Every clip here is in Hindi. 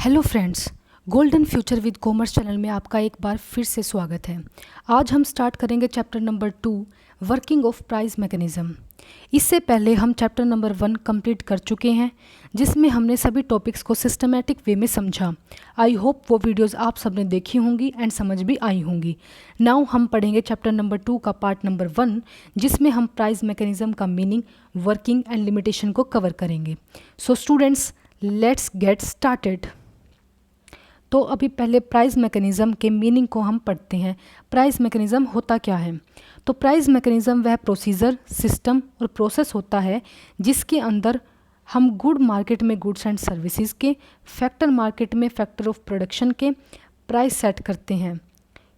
Hello friends, golden future with commerce channel में आपका एक बार फिर से स्वागत है। आज हम स्टार्ट करेंगे chapter number 2 working of price mechanism. इससे पहले हम चैप्टर नंबर 1 कंप्लीट कर चुके हैं, जिसमें हमने सभी टॉपिक्स को सिस्टमैटिक वे में समझा। आई होप वो वीडियोस आप सबने देखी होंगी एंड समझ भी आई होंगी। नाउ हम पढ़ेंगे चैप्टर नंबर 2 का पार्ट नंबर 1, जिसमें हम प्राइस मैकेनिज्म का मीनिंग, वर्किंग एंड लिमिटेशन को कवर करेंगे। So students, let's get started. तो अभी पहले प्राइस मैकेनिज़्म के मीनिंग को हम पढ़ते हैं। प्राइस मैकेनिज़्म होता क्या है? तो प्राइस मैकेनिज़्म वह प्रोसीजर, सिस्टम और प्रोसेस होता है जिसके अंदर हम गुड मार्केट में गुड्स एंड सर्विसेज के, फैक्टर मार्केट में फैक्टर ऑफ प्रोडक्शन के प्राइस सेट करते हैं।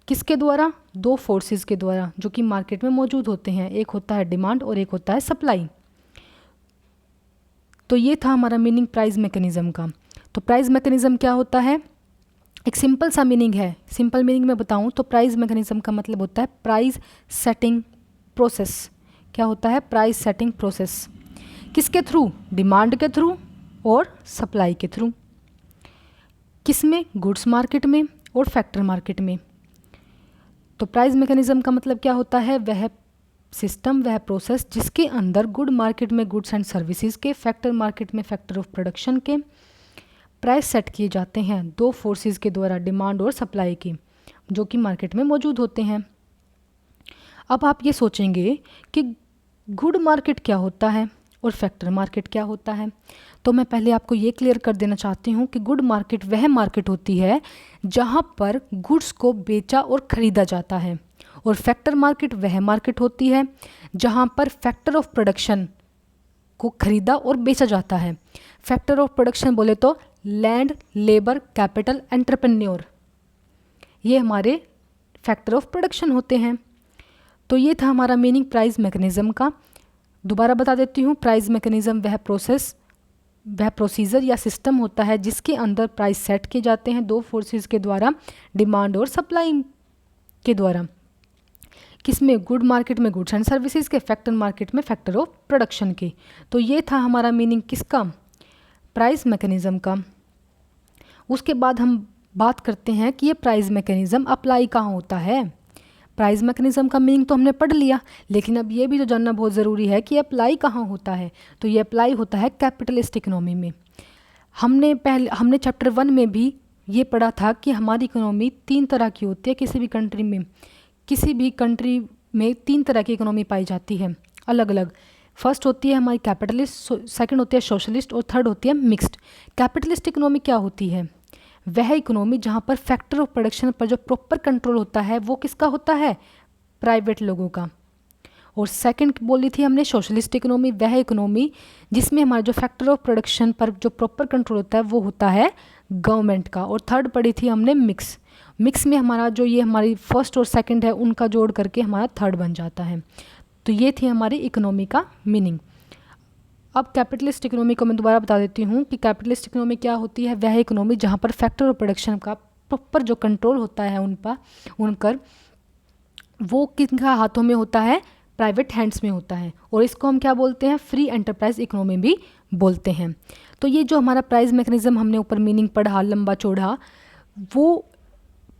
किसके द्वारा? दो फोर्सेस के द्वारा जो कि मार्केट में मौजूद होते हैं। एक होता है डिमांड और एक होता है सप्लाई। तो ये था हमारा मीनिंग प्राइस मैकेनिज़्म का। तो प्राइस मैकेनिज़्म क्या होता है? एक सिंपल सा मीनिंग है। सिंपल मीनिंग में बताऊं तो प्राइस मैकेनिज्म का मतलब होता है प्राइस सेटिंग प्रोसेस। क्या होता है? Price setting process. किसके थ्रू? डिमांड के थ्रू और सप्लाई के थ्रू। किस में? गुड्स मार्केट में और फैक्टर मार्केट में। तो प्राइस मैकेनिज्म का मतलब क्या होता है? वह सिस्टम, वह प्रोसेस जिसके अंदर गुड मार्केट में गुड्स एंड सर्विसेज के, फैक्टर मार्केट में फैक्टर ऑफ प्रोडक्शन के प्राइस सेट किए जाते हैं दो फोर्सेस के द्वारा, डिमांड और सप्लाई की, जो कि मार्केट में मौजूद होते हैं। अब आप ये सोचेंगे कि गुड मार्केट क्या होता है और फैक्टर मार्केट क्या होता है। तो मैं पहले आपको ये क्लियर कर देना चाहती हूँ कि गुड मार्केट वह मार्केट होती है जहाँ पर गुड्स को बेचा और ख़रीदा जाता है, और फैक्टर मार्केट वह मार्केट होती है जहाँ पर फैक्टर ऑफ प्रोडक्शन को खरीदा और बेचा जाता है। फैक्टर ऑफ प्रोडक्शन बोले तो लैंड, लेबर, कैपिटल, एंटरप्रेन्योर, ये हमारे फैक्टर ऑफ प्रोडक्शन होते हैं। तो ये था हमारा मीनिंग प्राइस मैकेनिज्म का। दोबारा बता देती हूँ, प्राइस मैकेनिज्म वह प्रोसेस, वह प्रोसीजर या सिस्टम होता है जिसके अंदर प्राइस सेट किए जाते हैं दो फोर्सेस के द्वारा, डिमांड और सप्लाई के द्वारा। किसमें? गुड मार्केट में गुड्स एंड सर्विसेज के, फैक्टर मार्केट में फैक्टर ऑफ प्रोडक्शन के। तो ये था हमारा मीनिंग किसका? प्राइस मैकेनिज्म का। उसके बाद हम बात करते हैं कि ये प्राइस मैकेनिज्म अप्लाई कहाँ होता है। प्राइस मैकेनिज्म का मीनिंग तो हमने पढ़ लिया, लेकिन अब ये भी तो जानना बहुत ज़रूरी है कि अप्लाई कहाँ होता है। तो ये अप्लाई होता है कैपिटलिस्ट इकोनॉमी में। हमने चैप्टर 1 में भी ये पढ़ा था कि हमारी इकोनॉमी 3 तरह की होती है। किसी भी कंट्री में 3 तरह की इकोनॉमी पाई जाती है अलग अलग। फर्स्ट होती है हमारी कैपिटलिस्ट, सेकंड होती है सोशलिस्ट और थर्ड होती है मिक्स्ड। कैपिटलिस्ट इकोनॉमी क्या होती है? वह इकोनॉमी जहाँ पर फैक्टर ऑफ प्रोडक्शन पर जो प्रॉपर कंट्रोल होता है वो किसका होता है? प्राइवेट लोगों का। और सेकंड बोली थी हमने सोशलिस्ट इकोनॉमी, वह इकोनॉमी जिसमें हमारा जो फैक्टर ऑफ प्रोडक्शन पर जो प्रॉपर कंट्रोल होता है वो होता है गवर्नमेंट का। और थर्ड पढ़ी थी हमने मिक्स में हमारा जो ये हमारी फर्स्ट और सेकंड है उनका जोड़ करके हमारा थर्ड बन जाता है। तो ये थी हमारी इकोनॉमी का मीनिंग। अब कैपिटलिस्ट इकोनॉमी को मैं दोबारा बता देती हूँ कि कैपिटलिस्ट इकोनॉमी क्या होती है। वह इकोनॉमी जहाँ पर फैक्टर ऑफ प्रोडक्शन का प्रॉपर जो कंट्रोल होता है उनकर वो किनका हाथों में होता है? प्राइवेट हैंड्स में होता है। और इसको हम क्या बोलते हैं? फ्री एंटरप्राइज इकोनॉमी भी बोलते हैं। तो ये जो हमारा प्राइस मैकेनिज्म हमने ऊपर मीनिंग पढ़ा लंबा चौड़ा, वो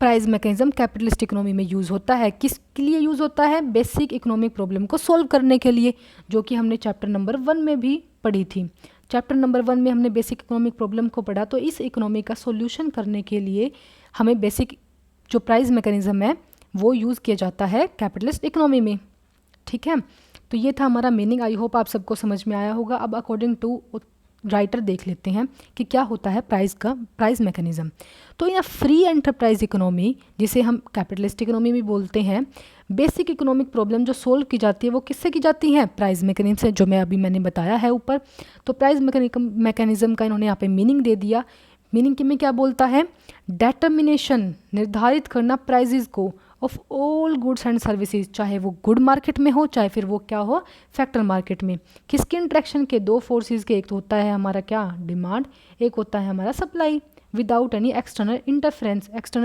प्राइस मैकेनिज्म कैपिटलिस्ट इकोनॉमी में यूज़ होता है। किसके लिए यूज़ होता है? बेसिक इकोनॉमिक प्रॉब्लम को सॉल्व करने के लिए, जो कि हमने चैप्टर नंबर 1 में भी पढ़ी थी। चैप्टर नंबर 1 में हमने बेसिक इकोनॉमिक प्रॉब्लम को पढ़ा। तो इस इकोनॉमी का सॉल्यूशन करने के लिए हमें बेसिक जो प्राइस मैकेनिज्म है वो यूज़ किया जाता है कैपिटलिस्ट इकोनॉमी में। ठीक है, तो ये था हमारा मीनिंग। आई होप आप सबको समझ में आया होगा। अब अकॉर्डिंग टू राइटर देख लेते हैं कि क्या होता है प्राइस मैकेनिज्म। तो यह फ्री एंटरप्राइज इकोनॉमी, जिसे हम कैपिटलिस्ट इकोनॉमी भी बोलते हैं, बेसिक इकोनॉमिक प्रॉब्लम जो सोल्व की जाती है वो किससे की जाती है? प्राइस मैकेनिज्म से, जो मैंने बताया है ऊपर। तो प्राइस मैकेनिज्म का इन्होंने यहाँ पे मीनिंग दे दिया। मीनिंग में क्या बोलता है? डेटर्मिनेशन, निर्धारित करना प्राइजेज को of all goods and services, चाहे वो गुड मार्केट में हो चाहे फिर वो क्या हो? फैक्टर मार्केट में। किसके इंट्रैक्शन के? दो फोर्सेस के। एक तो होता है हमारा क्या? डिमांड, एक होता है हमारा supply. Without any external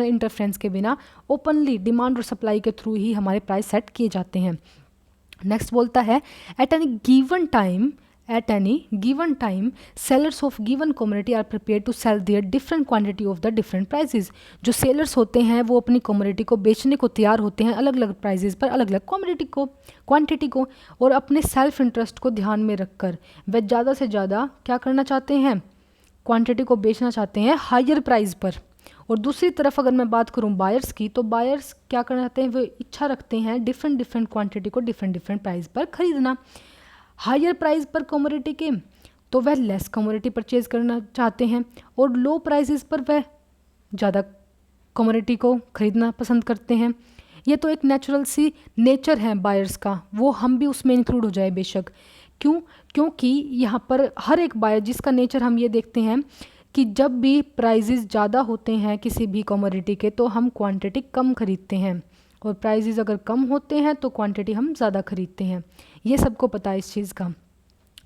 interference के बिना ओपनली डिमांड और सप्लाई के थ्रू ही हमारे प्राइस सेट किए जाते हैं। नेक्स्ट बोलता है at any given time at any given time sellers of given commodity are prepare to sell their different quantity of the different prices. जो सेलर्स होते हैं वो अपनी कमोडिटी को बेचने को तैयार होते हैं अलग अलग प्राइजेज पर, अलग अलग कमोडिटी को, क्वांटिटी को, और अपने सेल्फ इंटरेस्ट को ध्यान में रखकर वे ज़्यादा से ज़्यादा क्या करना चाहते हैं, क्वांटिटी को बेचना चाहते हैं हायर प्राइस पर। और दूसरी तरफ अगर मैं बात करूं बायर्स की, तो बायर्स क्या करना चाहते हैं, वो इच्छा रखते हैं डिफरेंट डिफरेंट क्वांटिटी को डिफरेंट डिफरेंट प्राइस पर खरीदना। हायर प्राइस पर कमोडिटी के तो वह लेस कमोडिटी परचेज करना चाहते हैं, और लो प्राइसेस पर वह ज़्यादा कमोडिटी को खरीदना पसंद करते हैं। ये तो एक नेचुरल सी नेचर है बायर्स का, वो हम भी उसमें इंक्लूड हो जाए बेशक। क्यों? क्योंकि यहाँ पर हर एक बायर जिसका नेचर हम ये देखते हैं कि जब भी प्राइजेस ज़्यादा होते हैं किसी भी कमोडिटी के तो हम क्वांटिटी कम खरीदते हैं, और प्राइजेस अगर कम होते हैं तो क्वांटिटी हम ज़्यादा खरीदते हैं। ये सबको पता है इस चीज़ का।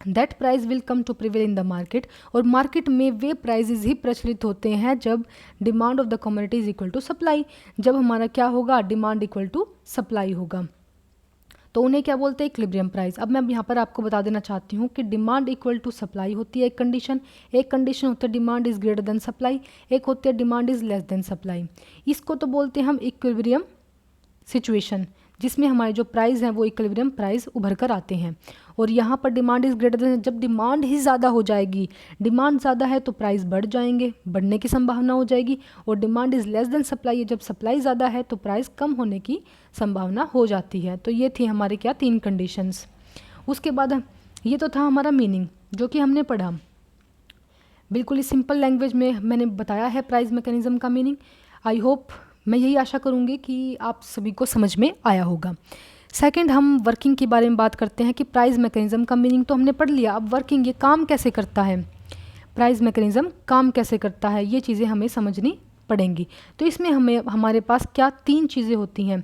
That price will come to prevail in the market, और मार्केट में वे प्राइजेस ही प्रचलित होते हैं जब demand of the commodity is equal to supply, जब हमारा क्या होगा, डिमांड इक्वल टू सप्लाई होगा, तो उन्हें क्या बोलते हैं, इक्विलिब्रियम प्राइस। अब मैं यहाँ पर आपको बता देना चाहती हूँ कि डिमांड इक्वल टू सप्लाई होती है एक कंडीशन होती है demand is greater than supply, एक होती है demand is less than supply. इसको तो बोलते हैं हम इक्विलिब्रियम सिचुएशन, जिसमें हमारे जो प्राइस हैं वो इक्विलिब्रियम प्राइस उभर कर आते हैं। और यहाँ पर डिमांड इज ग्रेटर देन, जब डिमांड ही ज़्यादा हो जाएगी, डिमांड ज़्यादा है तो प्राइस बढ़ जाएंगे, बढ़ने की संभावना हो जाएगी, और demand is less than supply, जब सप्लाई ज़्यादा है तो प्राइस कम होने की संभावना हो जाती है। तो ये थी हमारे क्या 3 कंडीशंस। उसके बाद ये तो था हमारा मीनिंग जो कि हमने पढ़ा, बिल्कुल ही सिंपल लैंग्वेज में मैंने बताया है प्राइस मैकेनिज्म का मीनिंग। आई होप, मैं यही आशा करूँगी कि आप सभी को समझ में आया होगा। सेकंड, हम वर्किंग के बारे में बात करते हैं कि प्राइस मैकेनिज्म का मीनिंग तो हमने पढ़ लिया, अब वर्किंग, ये काम कैसे करता है, प्राइस मैकेनिज्म काम कैसे करता है, ये चीज़ें हमें समझनी पड़ेंगी। तो इसमें हमारे पास क्या 3 चीज़ें होती हैं।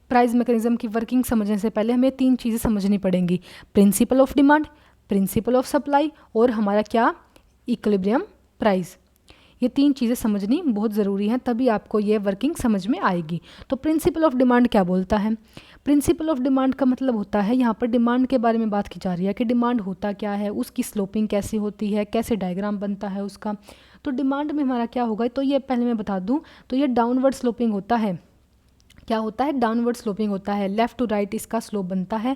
प्राइस मैकेनिज्म की वर्किंग समझने से पहले हमें 3 चीज़ें समझनी पड़ेंगी, principle of demand, principle of supply, और हमारा क्या, इक्विलिब्रियम प्राइस। ये 3 चीज़ें समझनी बहुत ज़रूरी हैं, तभी आपको ये वर्किंग समझ में आएगी। तो प्रिंसिपल ऑफ डिमांड क्या बोलता है, प्रिंसिपल ऑफ डिमांड का मतलब होता है, यहाँ पर डिमांड के बारे में बात की जा रही है कि डिमांड होता क्या है, उसकी स्लोपिंग कैसे होती है, कैसे डायग्राम बनता है उसका। तो डिमांड में हमारा क्या होगा, तो ये पहले मैं बता दूँ, तो ये डाउनवर्ड स्लोपिंग होता है। क्या होता है, डाउनवर्ड स्लोपिंग होता है, लेफ़्ट टू राइट इसका स्लोप बनता है।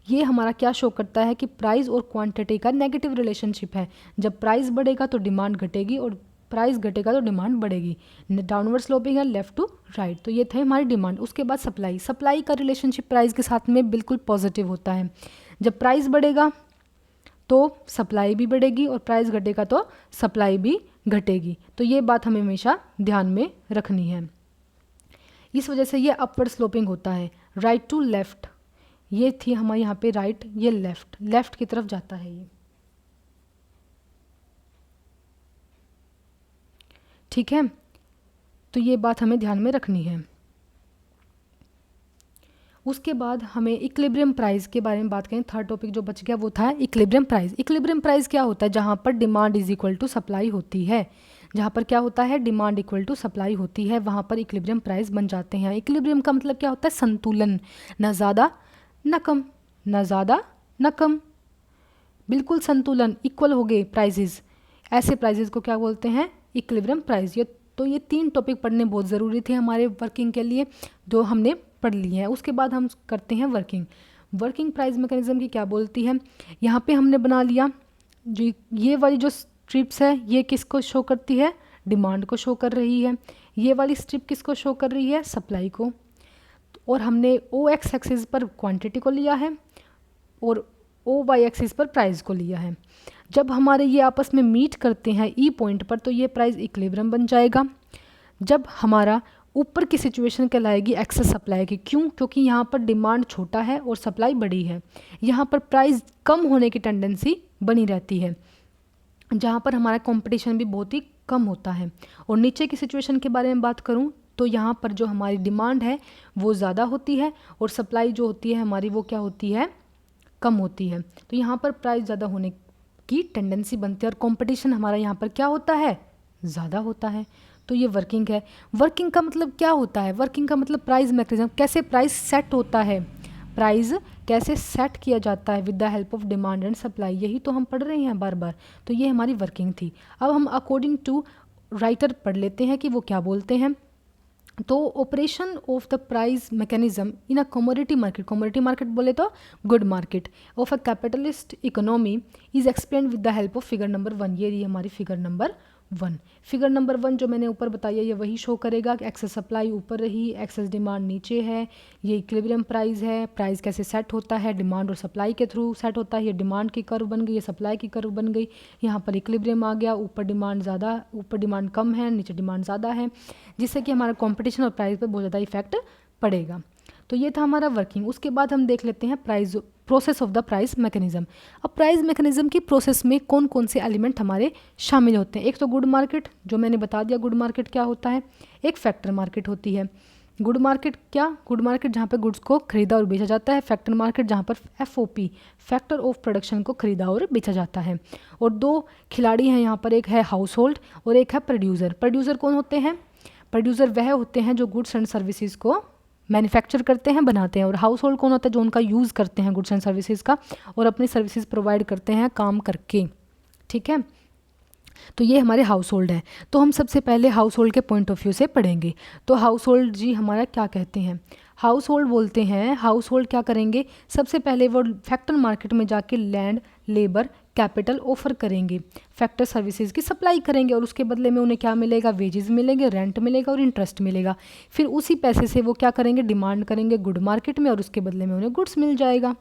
ये हमारा क्या शो करता है कि प्राइस और क्वांटिटी का नेगेटिव रिलेशनशिप है, जब प्राइस बढ़ेगा तो डिमांड घटेगी, और प्राइस घटेगा तो डिमांड बढ़ेगी। डाउनवर्ड स्लोपिंग है, लेफ़्ट टू राइट। तो ये थे हमारी डिमांड। उसके बाद सप्लाई, सप्लाई का रिलेशनशिप प्राइस के साथ में बिल्कुल पॉजिटिव होता है, जब प्राइस बढ़ेगा तो सप्लाई भी बढ़ेगी, और प्राइस घटेगा तो सप्लाई भी घटेगी। तो ये बात हमें हमेशा ध्यान में रखनी है। इस वजह से ये अपवर्ड स्लोपिंग होता है, राइट टू लेफ़्ट। ये थी हमारे यहाँ पे राइट, ये लेफ़्ट की तरफ जाता है ये, ठीक है। तो ये बात हमें ध्यान में रखनी है। उसके बाद हमें इक्विलिब्रियम प्राइस के बारे में बात करें। थर्ड टॉपिक जो बच गया वो था इक्विलिब्रियम प्राइस। इक्विलिब्रियम प्राइस क्या होता है, जहाँ पर demand is equal to supply होती है, जहाँ पर क्या होता है, डिमांड इक्वल टू सप्लाई होती है, वहाँ पर इक्विलिब्रियम प्राइस बन जाते हैं। इक्विलिब्रियम का मतलब क्या होता है, संतुलन, ना ज़्यादा ना कम, ना ज़्यादा ना कम, बिल्कुल संतुलन, इक्वल हो गए प्राइजेज, ऐसे प्राइजेज को क्या बोलते हैं, इक्विलिब्रियम प्राइस। ये 3 टॉपिक पढ़ने बहुत ज़रूरी थे हमारे वर्किंग के लिए, जो हमने पढ़ लिए हैं। उसके बाद हम करते हैं वर्किंग प्राइस मैकेनिज्म की क्या बोलती है। यहाँ पे हमने बना लिया, जो ये वाली जो स्ट्रिप्स है ये किसको शो करती है, डिमांड को शो कर रही है। ये वाली स्ट्रिप किसको शो कर रही है, सप्लाई को। और हमने ओ एक्स एक्सिस पर क्वांटिटी को लिया है, और ओ वाई एक्सिस पर प्राइस को लिया है। जब हमारे ये आपस में मीट करते हैं ई पॉइंट पर, तो ये प्राइस इक्विलिब्रियम बन जाएगा। जब हमारा ऊपर की सिचुएशन कहलाएगी एक्सेस सप्लाई की, क्यों, क्योंकि यहाँ पर डिमांड छोटा है और सप्लाई बड़ी है, यहाँ पर प्राइस कम होने की टेंडेंसी बनी रहती है, जहाँ पर हमारा कंपटीशन भी बहुत ही कम होता है। और नीचे की सिचुएशन के बारे में बात करूँ तो यहाँ पर जो हमारी डिमांड है वो ज़्यादा होती है, और सप्लाई जो होती है हमारी वो क्या होती है, कम होती है। तो यहाँ पर प्राइस ज़्यादा होने की टेंडेंसी बनती है, और कंपटीशन हमारा यहाँ पर क्या होता है, ज़्यादा होता है। तो ये वर्किंग है। वर्किंग का मतलब क्या होता है, वर्किंग का मतलब प्राइस मैकेनिज्म, कैसे प्राइस सेट होता है, प्राइस कैसे सेट किया जाता है with the help of demand and supply, यही तो हम पढ़ रहे हैं बार बार। तो ये हमारी वर्किंग थी। अब हम अकॉर्डिंग टू राइटर पढ़ लेते हैं कि वो क्या बोलते हैं। तो operation of the price mechanism in a commodity market बोले तो good market of a capitalist economy is explain with the help of figure number 1। ये रही हमारी फिगर नंबर 1। फिगर नंबर 1 जो मैंने ऊपर बताया ये वही शो करेगा कि एक्सेस सप्लाई ऊपर रही, एक्सेस डिमांड नीचे है, ये इक्विलिब्रियम प्राइस है। प्राइस कैसे सेट होता है, डिमांड और सप्लाई के थ्रू सेट होता है। ये डिमांड की कर्व बन गई, ये सप्लाई की कर्व बन गई। यहाँ पर इक्विलिब्रियम आ गया, ऊपर डिमांड कम है, नीचे डिमांड ज़्यादा है, जिससे कि हमारा कॉम्पिटिशन और प्राइस पर बहुत ज़्यादा इफेक्ट पड़ेगा। तो ये था हमारा वर्किंग। उसके बाद हम देख लेते हैं process of the price mechanism. अब प्राइस मैकेनिज्म की प्रोसेस में कौन कौन से एलिमेंट हमारे शामिल होते हैं। एक तो गुड मार्केट, जो मैंने बता दिया गुड मार्केट क्या होता है। एक फैक्टर मार्केट होती है। गुड मार्केट जहाँ पे गुड्स को खरीदा और बेचा जाता है। फैक्टर मार्केट जहाँ पर FOP फैक्टर ऑफ प्रोडक्शन को खरीदा और बेचा जाता है। और दो खिलाड़ी हैं यहाँ पर, एक है हाउस होल्ड और एक है प्रोड्यूसर। प्रोड्यूसर कौन होते हैं? प्रोड्यूसर वह होते हैं जो गुड्स एंड सर्विसेज को मैन्युफैक्चर करते हैं, बनाते हैं। और हाउस होल्ड कौन होता है? जो उनका यूज़ करते हैं गुड्स एंड सर्विसेज का और अपनी सर्विसेज प्रोवाइड करते हैं काम करके। ठीक है, तो ये हमारे हाउस होल्ड हैं। तो हम सबसे पहले हाउस होल्ड के पॉइंट ऑफ व्यू से पढ़ेंगे। तो हाउस होल्ड जी हमारा क्या कहते हैं? हाउस होल्ड बोलते हैं, हाउस होल्ड क्या करेंगे? सबसे पहले वो फैक्टर मार्केट में जाके लैंड, लेबर, कैपिटल ऑफर करेंगे, फैक्टर सर्विसेज की सप्लाई करेंगे और उसके बदले में उन्हें क्या मिलेगा? वेजेस मिलेंगे, रेंट मिलेगा और इंटरेस्ट मिलेगा। फिर उसी पैसे से वो क्या करेंगे? डिमांड करेंगे गुड मार्केट में और उसके बदले में उन्हें गुड्स मिल जाएगा।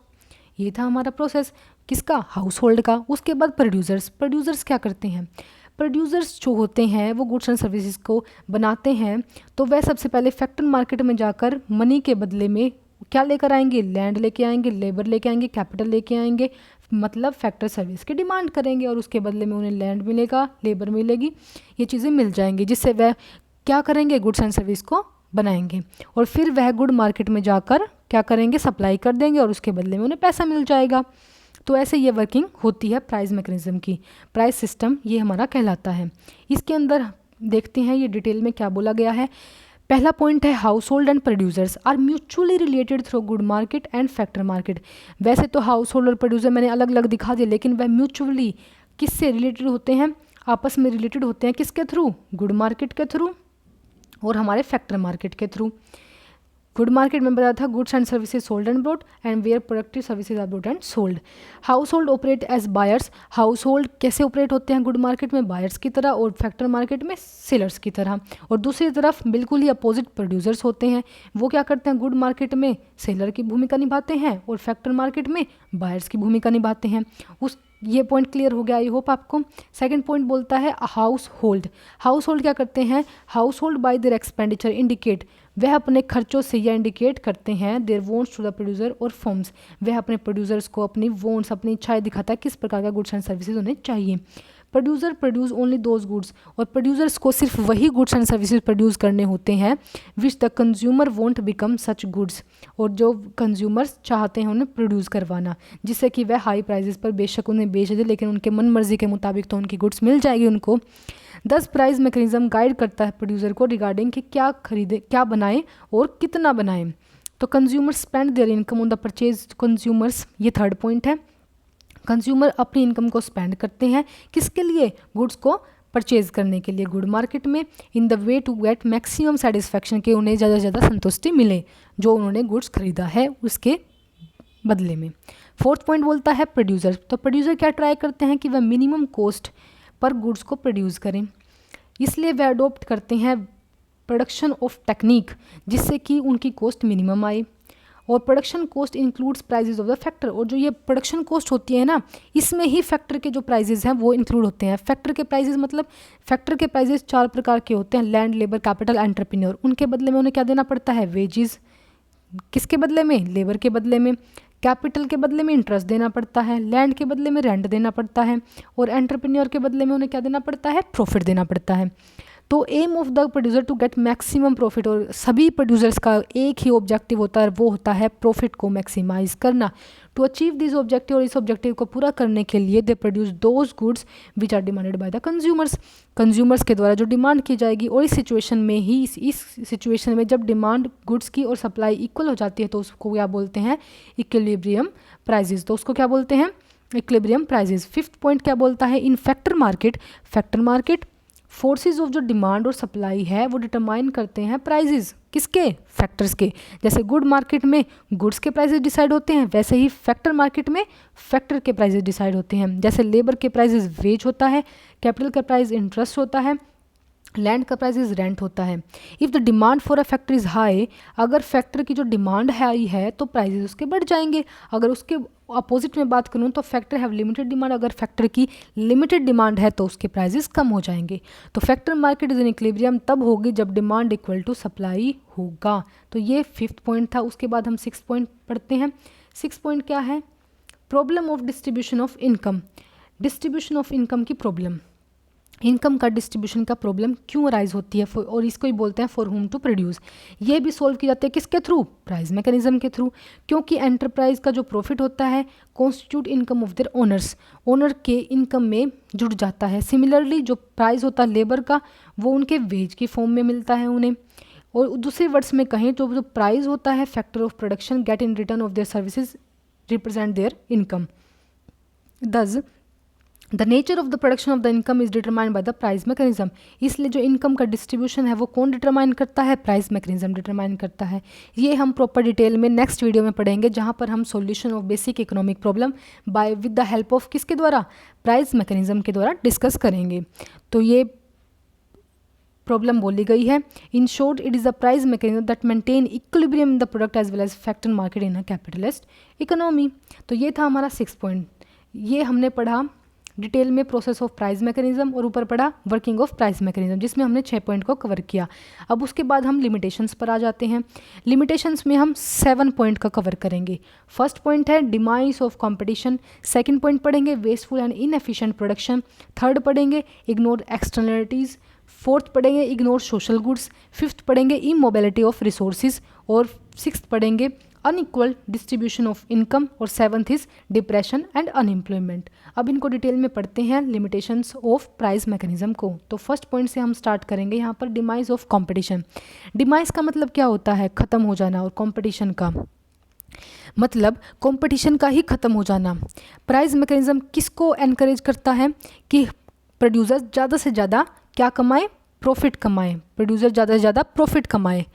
ये था हमारा प्रोसेस किसका? हाउस होल्ड का। उसके बाद प्रोड्यूसर्स क्या करते हैं? प्रोड्यूसर्स जो होते हैं वो गुड्स एंड सर्विसेज को बनाते हैं। तो वह सबसे पहले फैक्टर मार्केट में जाकर मनी के बदले में क्या लेकर आएंगे? लैंड लेके आएंगे, लेबर लेके आएंगे, कैपिटल लेके आएंगे, मतलब फैक्टर सर्विस की डिमांड करेंगे और उसके बदले में उन्हें लैंड मिलेगा, लेबर मिलेगी, ये चीज़ें मिल जाएंगी, जिससे वह क्या करेंगे? गुड्स एंड सर्विस को बनाएंगे और फिर वह गुड मार्केट में जाकर क्या करेंगे? सप्लाई कर देंगे और उसके बदले में उन्हें पैसा मिल जाएगा। तो ऐसे ये वर्किंग होती है प्राइस मैकेनिज्म की। प्राइस सिस्टम ये हमारा कहलाता है। इसके अंदर देखते हैं ये डिटेल में क्या बोला गया है। पहला पॉइंट है household and producers are mutually related through good market and factor market. वैसे तो हाउस होल्ड और प्रोड्यूसर मैंने अलग अलग दिखा दिए, लेकिन वह म्यूचुअली किससे रिलेटेड होते हैं? आपस में रिलेटेड होते हैं किसके थ्रू? गुड मार्केट के थ्रू और हमारे फैक्टर मार्केट के थ्रू। गुड मार्केट में बताया था goods and services sold and brought and where productive services are brought and sold. Household operate as buyers. Household कैसे ऑपरेट होते हैं गुड मार्केट में? बायर्स की तरह और फैक्टर मार्केट में सेलर्स की तरह। और दूसरी तरफ बिल्कुल ही अपोजिट प्रोड्यूसर्स होते हैं। वो क्या करते हैं? गुड मार्केट में सेलर की भूमिका निभाते हैं और फैक्टर मार्केट में बायर्स की भूमिका निभाते हैं। ये पॉइंट क्लियर हो गया, आई होप आपको। सेकंड पॉइंट बोलता है हाउस होल्ड। हाउस होल्ड क्या करते हैं? Household buy their expenditure indicate, वह अपने खर्चों से यह इंडिकेट करते हैं their wants to the producer और फर्म्स, वह अपने प्रोड्यूसर्स को अपनी वॉन्ट्स, अपनी इच्छाएं दिखाता है किस प्रकार का गुड्स एंड सर्विसेज उन्हें चाहिए। Producer produce only those goods, और प्रोड्यूसर्स को सिर्फ वही गुड्स एंड सर्विसेज प्रोड्यूस करने होते हैं which the consumer want become such goods, और जो कंज्यूमर्स चाहते हैं उन्हें प्रोड्यूस करवाना, जिससे कि वह हाई प्राइजेस पर बेशक उन्हें बेच दे, लेकिन उनके मन मर्जी के मुताबिक तो उनकी गुड्स मिल जाएगी उनको। 10 प्राइस मैकेनिज्म गाइड करता है प्रोड्यूसर को रिगार्डिंग कि क्या खरीदे, क्या बनाएं और कितना बनाएं। तो consumer spend there income on the purchase consumers, ये थर्ड पॉइंट है। कंज्यूमर अपनी इनकम को स्पेंड करते हैं किसके लिए? गुड्स को परचेज करने के लिए गुड मार्केट में, in the way to get maximum satisfaction, के उन्हें ज़्यादा से ज़्यादा संतुष्टि मिले जो उन्होंने गुड्स खरीदा है उसके बदले में। फोर्थ पॉइंट बोलता है प्रोड्यूसर। तो प्रोड्यूसर क्या ट्राई करते हैं कि वह मिनिमम कॉस्ट पर गुड्स को प्रोड्यूस करें, इसलिए वे अडोप्ट करते हैं प्रोडक्शन ऑफ टेक्निक, जिससे कि उनकी कॉस्ट मिनिमम आए। और production cost includes prizes of the factor, और जो ये प्रोडक्शन कॉस्ट होती है ना, इसमें ही फैक्टर के जो प्राइजेज हैं वो इंक्लूड होते हैं। फैक्टर के प्राइजेज मतलब फैक्टर के प्राइजेज 4 प्रकार के होते हैं, लैंड, लेबर, कैपिटल, एंटरप्रेन्योर। उनके बदले में उन्हें क्या देना पड़ता है? वेजेस। किसके बदले में? लेबर के बदले में। कैपिटल के बदले में इंटरेस्ट देना पड़ता है, लैंड के बदले में रेंट देना पड़ता है, और एंटरप्रेन्योर के बदले में उन्हें क्या देना पड़ता है? प्रॉफिट देना पड़ता है। तो aim of the producer to get maximum profit, और सभी प्रोड्यूसर्स का एक ही ऑब्जेक्टिव होता है, वो होता है प्रॉफिट को मैक्सिमाइज करना। टू अचीव दिस ऑब्जेक्टिव, और इस ऑब्जेक्टिव को पूरा करने के लिए they produce those goods which are demanded by the consumers, consumers के द्वारा जो डिमांड की जाएगी। और इस सिचुएशन में ही, इस सिचुएशन में जब डिमांड गुड्स की और सप्लाई इक्वल हो जाती है तो उसको क्या बोलते हैं, इक्विलिब्रियम प्राइजेस। तो उसको क्या बोलते हैं, इक्विलिब्रियम प्राइजेस। फिफ्थ पॉइंट क्या बोलता है, in factor market, factor market forces of जो डिमांड और सप्लाई है वो डिटरमाइन करते हैं प्राइजेस, किसके, फैक्टर्स के। जैसे गुड मार्केट में गुड्स के प्राइजेस डिसाइड होते हैं, वैसे ही फैक्टर मार्केट में फैक्टर के प्राइजेस डिसाइड होते हैं। जैसे लेबर के प्राइजेस वेज होता है, कैपिटल का प्राइस इंटरेस्ट होता है, लैंड का प्राइस रेंट होता है। If the demand for a factor is high, अगर फैक्टर की जो डिमांड हाई है तो प्राइजेस उसके बढ़ जाएंगे। अगर उसके अपोजिट में बात करूँ तो फैक्टर हैव लिमिटेड डिमांड, अगर फैक्टर की लिमिटेड डिमांड है तो उसके प्राइजेस कम हो जाएंगे। तो factor market is in equilibrium तब होगी जब डिमांड इक्वल टू सप्लाई होगा। तो ये फिफ्थ पॉइंट था। उसके बाद हम सिक्स पॉइंट पढ़ते हैं। सिक्स पॉइंट क्या है, problem of distribution of income, distribution of income की प्रॉब्लम, इनकम का डिस्ट्रीब्यूशन का प्रॉब्लम क्यों अराइज होती है, और इसको ही बोलते हैं फॉर हुम टू प्रोड्यूस। ये भी सोल्व की जाती है किसके थ्रू, प्राइस मैकेनिज्म के थ्रू, क्योंकि एंटरप्राइज का जो प्रॉफिट होता है constitute income of their owners, owner के इनकम में जुड़ जाता है। सिमिलरली जो प्राइस होता है लेबर का वो उनके वेज की फॉर्म में मिलता है उन्हें। और दूसरे वर्ड्स में कहें तो जो प्राइस होता है factor of production get in return of their services represent their income. Thus the nature of the production of the income is determined by the price mechanism. इसलिए जो इनकम का डिस्ट्रीब्यूशन है वो कौन डिटरमाइन करता है, प्राइस मैकेनिज्म डिटरमाइन करता है। ये हम प्रॉपर डिटेल में नेक्स्ट वीडियो में पढ़ेंगे, जहाँ पर हम solution of basic economic problem by with the help of किसके द्वारा, प्राइस मैकेनिज्म के द्वारा डिस्कस करेंगे। तो ये प्रॉब्लम बोली गई है। In short it is the price mechanism that maintain equilibrium in the product as well as factor market in a capitalist economy. तो ये था हमारा 6 पॉइंट। ये हमने पढ़ा डिटेल में प्रोसेस ऑफ प्राइस मैकेनिज्म और ऊपर पढ़ा वर्किंग ऑफ प्राइस मैकेनिज्म, जिसमें हमने 6 पॉइंट को कवर किया। अब उसके बाद हम लिमिटेशंस पर आ जाते हैं। लिमिटेशंस में हम 7 पॉइंट का कवर करेंगे। फर्स्ट पॉइंट है demise of competition, second point पढ़ेंगे wasteful and inefficient production, third पढ़ेंगे इग्नोर एक्सटर्नलिटीज़, फोर्थ पढ़ेंगे इग्नोर सोशल गुड्स, फिफ्थ पढ़ेंगे इमोबिलिटी ऑफ रिसोर्सेज, और सिक्स्थ पढ़ेंगे अनइक्वल डिस्ट्रीब्यूशन ऑफ इनकम, और seventh is depression and unemployment. अब इनको डिटेल में पढ़ते हैं लिमिटेशंस ऑफ प्राइस मैकेनिज्म को। तो फर्स्ट पॉइंट से हम स्टार्ट करेंगे यहाँ पर डिमाइज ऑफ कंपटीशन। डिमाइज का मतलब क्या होता है, ख़त्म हो जाना, और कंपटीशन का मतलब कंपटीशन का ही ख़त्म हो जाना। प्राइस मैकेनिज्म किसको एनकरेज करता है कि प्रोड्यूसर ज़्यादा से ज़्यादा क्या कमाए, प्रॉफिट कमाए, प्रोड्यूसर ज़्यादा से ज़्यादा प्रॉफिट कमाए,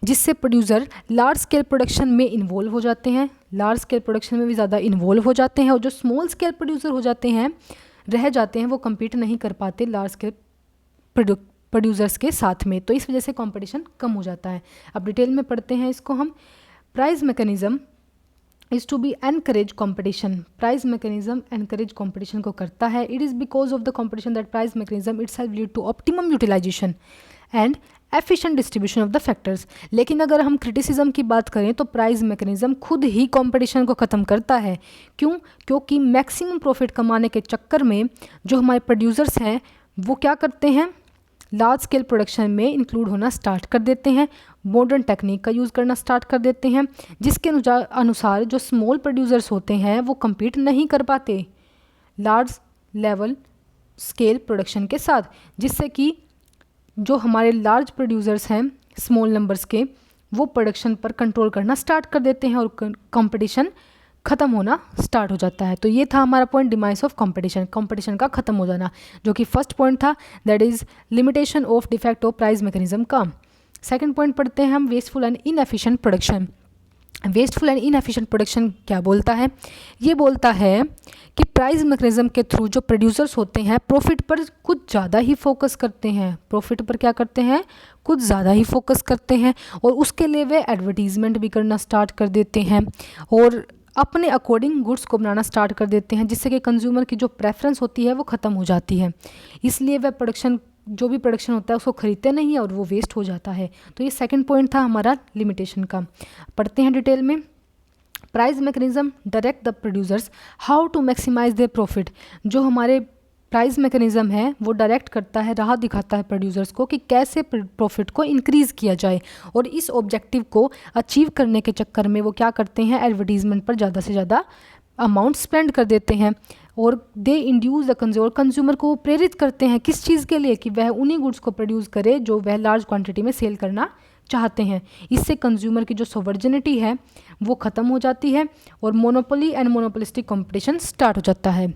जिससे प्रोड्यूसर लार्ज स्केल प्रोडक्शन में इन्वॉल्व हो जाते हैं, लार्ज स्केल प्रोडक्शन में भी ज़्यादा इन्वॉल्व हो जाते हैं, और जो स्मॉल स्केल प्रोड्यूसर हो जाते हैं, रह जाते हैं, वो कम्पीट नहीं कर पाते लार्ज स्केल प्रोड्यूसर्स के साथ में। तो इस वजह से कंपटीशन कम हो जाता है। अब डिटेल में पढ़ते हैं इसको हम। Price mechanism is to be encourage competition, price mechanism encourage competition को करता है। It is because of the competition that price mechanism itself lead to optimum utilisation and efficient distribution of the factors. लेकिन अगर हम क्रिटिसिज्म की बात करें तो प्राइस मैकेनिज्म खुद ही कंपटीशन को ख़त्म करता है। क्यों? क्योंकि मैक्सिमम प्रॉफिट कमाने के चक्कर में जो हमारे प्रोड्यूसर्स हैं वो क्या करते हैं, लार्ज स्केल प्रोडक्शन में इंक्लूड होना स्टार्ट कर देते हैं, मॉडर्न टेक्निक का यूज़ करना स्टार्ट कर देते हैं, जिसके अनुसार जो स्मॉल प्रोड्यूसर्स होते हैं वो कम्पीट नहीं कर पाते लार्ज लेवल स्केल प्रोडक्शन के साथ, जिससे कि जो हमारे लार्ज प्रोड्यूसर्स हैं स्मॉल नंबर्स के, वो प्रोडक्शन पर कंट्रोल करना स्टार्ट कर देते हैं और कंपटीशन ख़त्म होना स्टार्ट हो जाता है। तो ये था हमारा point demise of competition, competition का ख़त्म हो जाना, जो कि फर्स्ट पॉइंट था, that is limitation of defect of price mechanism का। सेकंड पॉइंट पढ़ते हैं हम wasteful and inefficient production. Wasteful and inefficient production क्या बोलता है? ये बोलता है कि प्राइस मैकेनिज्म के थ्रू जो प्रोड्यूसर्स होते हैं प्रॉफिट पर कुछ ज़्यादा ही फोकस करते हैं, प्रॉफिट पर क्या करते हैं, कुछ ज़्यादा ही फोकस करते हैं, और उसके लिए वे एडवर्टीजमेंट भी करना स्टार्ट कर देते हैं और अपने अकॉर्डिंग गुड्स को बनाना स्टार्ट कर देते हैं, जिससे कि कंज्यूमर की जो प्रेफरेंस होती है वो ख़त्म हो जाती है। इसलिए वह प्रोडक्शन, जो भी प्रोडक्शन होता है उसको खरीदते नहीं है और वो वेस्ट हो जाता है। तो ये सेकंड पॉइंट था हमारा लिमिटेशन का। पढ़ते हैं डिटेल में। Price mechanism direct the producers how to maximise their profit. जो हमारे प्राइस मैकेनिज़्म है वो डायरेक्ट करता है, राह दिखाता है प्रोड्यूसर्स को कि कैसे प्रॉफिट को इंक्रीज़ किया जाए, और इस ऑब्जेक्टिव को अचीव करने के चक्कर में वो क्या करते हैं, एडवर्टीज़मेंट पर ज़्यादा से ज़्यादा अमाउंट स्पेंड कर देते हैं, और दे इंड्यूस द कंज्यूमर को प्रेरित करते हैं किस चीज़ के लिए, कि वह उन्हीं गुड्स को प्रोड्यूस करे जो वह लार्ज क्वांटिटी में सेल करना चाहते हैं। इससे कंज्यूमर की जो सोवर्जिनिटी है वो ख़त्म हो जाती है और monopoly and monopolistic competition start हो जाता है।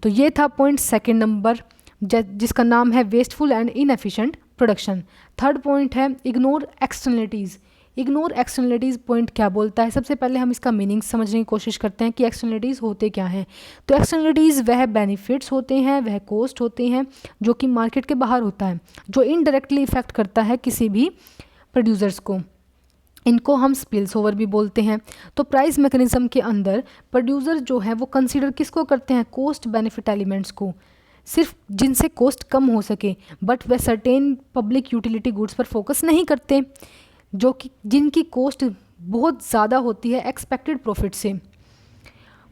तो ये था पॉइंट सेकंड नंबर, जिसका नाम है wasteful and inefficient production. Third point है ignore externalities. Ignore externalities point क्या बोलता है, सबसे पहले हम इसका मीनिंग समझने की कोशिश करते हैं कि एक्सटर्नलिटीज़ होते क्या हैं। तो एक्सटर्नलिटीज़ वह बेनिफिट्स होते हैं, वह कॉस्ट होते हैं जो कि मार्केट के बाहर होता है, जो इनडायरेक्टली इफेक्ट करता है किसी भी प्रोड्यूसर्स को। इनको हम स्पिल्स ओवर भी बोलते हैं। तो प्राइस मैकेनिज्म के अंदर प्रोड्यूसर जो है वो कंसीडर किसको करते हैं, कॉस्ट बेनिफिट एलिमेंट्स को, सिर्फ जिनसे कॉस्ट कम हो सके, बट वह सर्टेन पब्लिक यूटिलिटी गुड्स पर फोकस नहीं करते जो कि जिनकी कॉस्ट बहुत ज़्यादा होती है एक्सपेक्टेड प्रॉफिट से।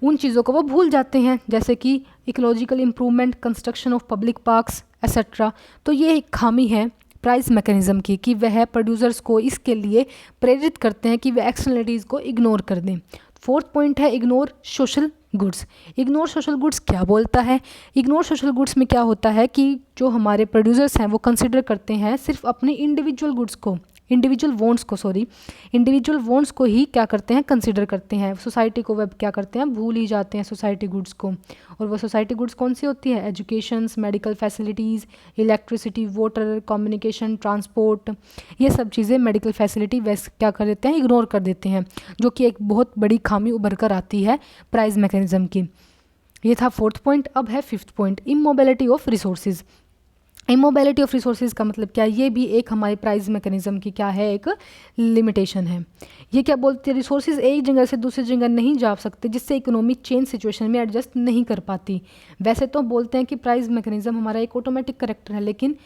उन चीज़ों को वो भूल जाते हैं, जैसे कि ecological improvement, construction of public parks etcetera. तो ये एक खामी है प्राइस मैकेनिज्म की कि वह प्रोड्यूसर्स को इसके लिए प्रेरित करते हैं कि वह एक्सटर्नलिटीज़ को इग्नोर कर दें। फोर्थ पॉइंट है ignore social goods. Ignore social goods क्या बोलता है, इग्नोर सोशल गुड्स में क्या होता है कि जो हमारे प्रोड्यूसर्स हैं वो कंसिडर करते हैं सिर्फ अपने इंडिविजुअल गुड्स को, इंडिविजुअल वॉन्ट्स को ही क्या करते हैं, कंसिडर करते हैं। सोसाइटी को वह क्या करते हैं, भूल ही जाते हैं सोसाइटी गुड्स को। और वो सोसाइटी गुड्स कौन सी होती है, educations, medical facilities, electricity, water, communication, transport, ये सब चीज़ें मेडिकल फैसिलिटी वैसे क्या कर देते हैं, इग्नोर कर देते हैं, जो कि एक बहुत बड़ी खामी उभर कर आती है प्राइस मैकेनिज्म की। ये था फोर्थ पॉइंट। अब है fifth point, immobility of resources. Immobility of resources का मतलब क्या, ये भी एक हमारी प्राइस मैकेनिज्म की क्या है, एक लिमिटेशन है। ये क्या बोलते हैं, रिसोर्सेज एक जगह से दूसरी जगह नहीं जा सकते, जिससे इकोनॉमी चेंज सिचुएशन में एडजस्ट नहीं कर पाती। वैसे तो बोलते हैं कि प्राइस मैकेनिज्म हमारा एक ऑटोमेटिक करेक्टर है, लेकिन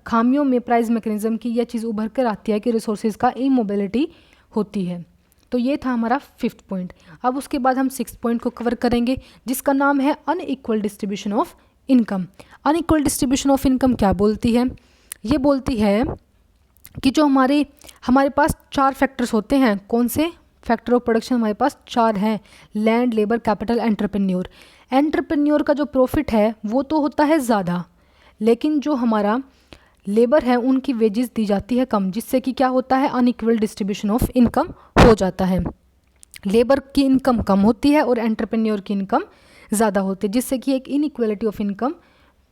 खामियों में प्राइस मैकेनिज्म की यह चीज़ उभर कर आती है कि रिसोर्सेज का इमोबिलिटी होती है। तो ये था हमारा फिफ्थ पॉइंट। अब उसके बाद हम सिक्स्थ पॉइंट को कवर करेंगे, जिसका नाम है unequal distribution of income. Unequal distribution of income क्या बोलती है, ये बोलती है कि जो हमारे पास चार फैक्टर्स होते हैं। कौन से फैक्टर ऑफ प्रोडक्शन हमारे पास चार हैं, land, labour, capital, entrepreneur. Entrepreneur का जो प्रॉफिट है वो तो होता है ज़्यादा, लेकिन जो हमारा लेबर है उनकी वेजेस दी जाती है कम, जिससे कि क्या होता है, अनइक्वल डिस्ट्रीब्यूशन ऑफ इनकम हो जाता है। लेबर की इनकम कम होती है और एंटरप्रेन्योर की इनकम ज़्यादा होती है, जिससे कि एक इनइक्वलिटी ऑफ इनकम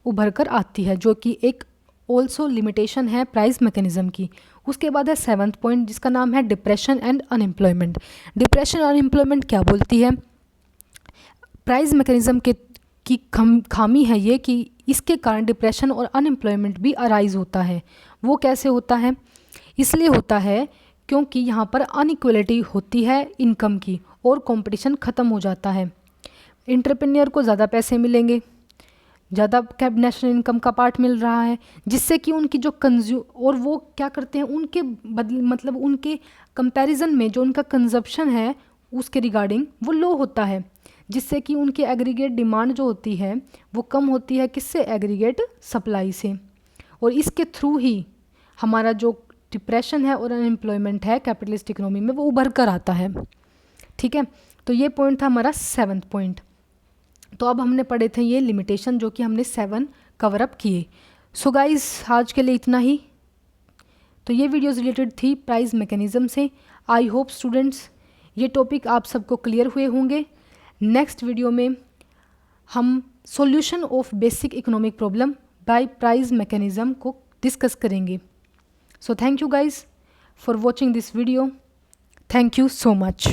उभर कर आती है, जो कि एक ऑल्सो लिमिटेशन है प्राइस मैकेनिज्म की। उसके बाद है सेवन्थ पॉइंट, जिसका नाम है डिप्रेशन एंड अनएम्प्लॉयमेंट। डिप्रेशन और अनएम्प्लॉयमेंट क्या बोलती है, प्राइस मैकेनिज्म की खामी है ये कि इसके कारण डिप्रेशन और अनएम्प्लॉयमेंट भी अराइज होता है। वो कैसे होता है, इसलिए होता है क्योंकि यहाँ पर अनइक्वलिटी होती है इनकम की और कंपटीशन ख़त्म हो जाता है। एंटरप्रेन्योर को ज़्यादा पैसे मिलेंगे, ज़्यादा कैब नेशनल इनकम का पार्ट मिल रहा है, जिससे कि उनकी जो और वो क्या करते हैं, उनके मतलब उनके कंपैरिजन में जो उनका कंजप्शन है उसके रिगार्डिंग वो लो होता है, जिससे कि उनकी एग्रीगेट डिमांड जो होती है वो कम होती है, किससे, एग्रीगेट सप्लाई से। और इसके थ्रू ही हमारा जो डिप्रेशन है और अनएम्प्लॉयमेंट है कैपिटलिस्ट इकोनॉमी में वो उभर कर आता है। ठीक है, तो ये पॉइंट था हमारा सेवन्थ पॉइंट। तो अब हमने पढ़े थे ये लिमिटेशन, जो कि हमने 7 कवर अप किए। सो गाइस, आज के लिए इतना ही। तो ये वीडियोस रिलेटेड थी प्राइस मैकेनिज्म से। आई होप स्टूडेंट्स ये टॉपिक आप सबको क्लियर हुए होंगे। नेक्स्ट वीडियो में हम solution of basic economic problem by price mechanism को डिस्कस करेंगे। So thank you guys for watching this video. Thank you so much.